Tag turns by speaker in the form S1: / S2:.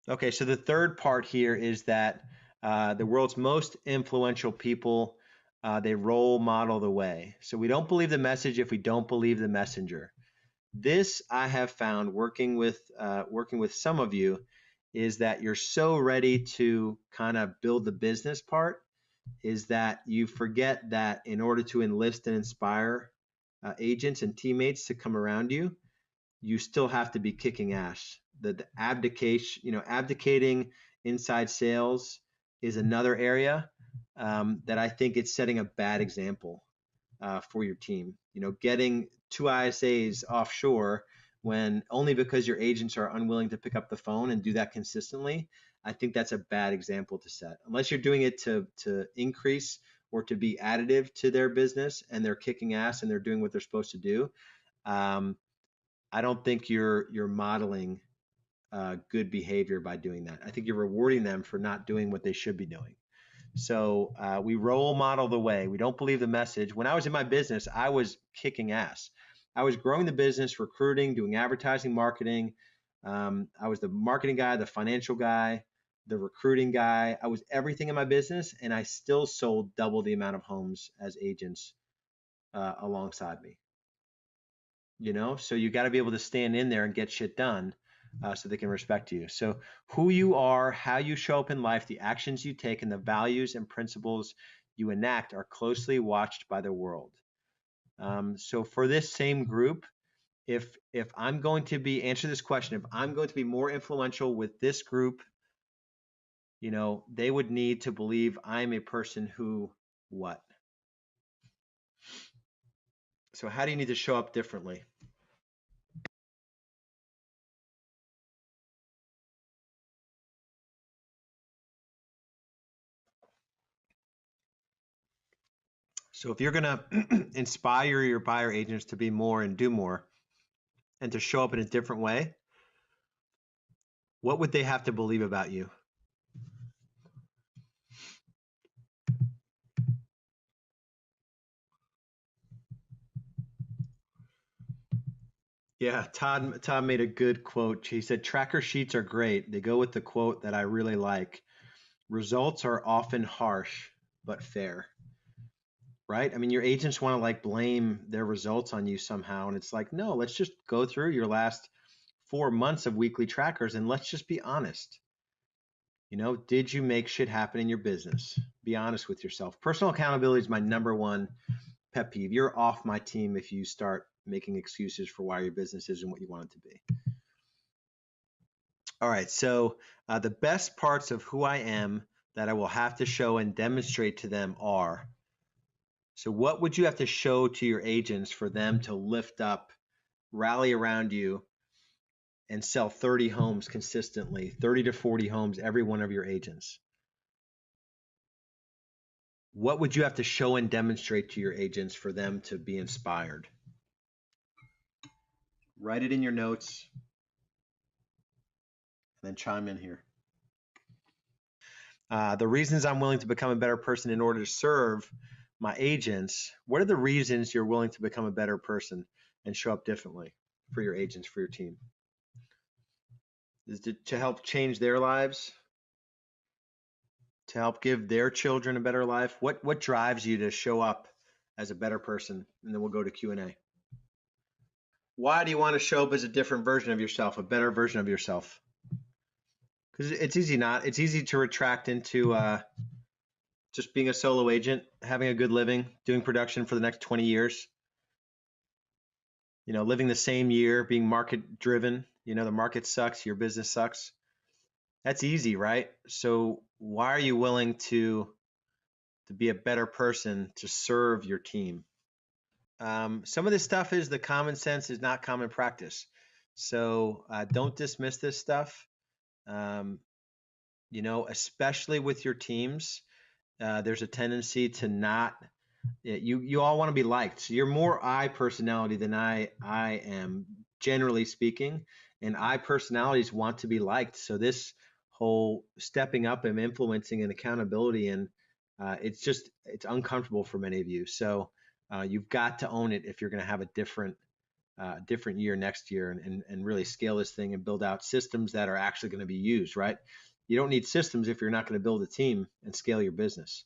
S1: Okay, so the third part here is that the world's most influential people, they role model the way. So we don't believe the message if we don't believe the messenger. This I have found working with some of you is that you're so ready to kind of build the business part is that you forget that in order to enlist and inspire agents and teammates to come around you, you still have to be kicking ass. The abdication, abdicating inside sales is another area that I think it's setting a bad example for your team. Getting two ISAs offshore when only because your agents are unwilling to pick up the phone and do that consistently, I think that's a bad example to set. Unless you're doing it to increase or to be additive to their business and they're kicking ass and they're doing what they're supposed to do. Um, I don't think you're modeling good behavior by doing that. I think you're rewarding them for not doing what they should be doing. So we role model the way. We don't believe the message. When I was in my business, I was kicking ass. I was growing the business, recruiting, doing advertising, marketing. I was the marketing guy, the financial guy, the recruiting guy. I was everything in my business, and I still sold double the amount of homes as agents alongside me. So you got to be able to stand in there and get shit done so they can respect you. So who you are, how you show up in life, the actions you take, and the values and principles you enact are closely watched by the world. So for this same group, if I'm going to be answer this question, if I'm going to be more influential with this group, they would need to believe I'm a person who what? So how do you need to show up differently? So if you're going to inspire your buyer agents to be more and do more and to show up in a different way, what would they have to believe about you? Yeah, Todd made a good quote. He said tracker sheets are great. They go with the quote that I really like. Results are often harsh but fair. Right? I mean, your agents want to like blame their results on you somehow and it's like, "No, let's just go through your last 4 months of weekly trackers and let's just be honest. Did you make shit happen in your business? Be honest with yourself. Personal accountability is my number one pet peeve. You're off my team if you start making excuses for why your business isn't what you want it to be. All right. So the best parts of who I am that I will have to show and demonstrate to them are. So what would you have to show to your agents for them to lift up, rally around you, and sell 30 homes consistently, 30 to 40 homes, every one of your agents? What would you have to show and demonstrate to your agents for them to be inspired? Write it in your notes and then chime in here. The reasons I'm willing to become a better person in order to serve my agents. What are the reasons you're willing to become a better person and show up differently for your agents, for your team? Is it to help change their lives? To help give their children a better life? What drives you to show up as a better person? And then we'll go to Q&A. Why do you want to show up as a different version of yourself, a better version of yourself? Because it's easy to retract into just being a solo agent, having a good living, doing production for the next 20 years, living the same year, being market driven, the market sucks, your business sucks. That's easy, right? So why are you willing to be a better person to serve your team? Some of this stuff is the common sense is not common practice. So don't dismiss this stuff. Um, especially with your teams, there's a tendency to not. You all want to be liked. So you're more I personality than I am, generally speaking, and I personalities want to be liked. So this whole stepping up and influencing and accountability and it's uncomfortable for many of you. So you've got to own it if you're going to have a different different year next year and really scale this thing and build out systems that are actually going to be used, right? You don't need systems if you're not going to build a team and scale your business.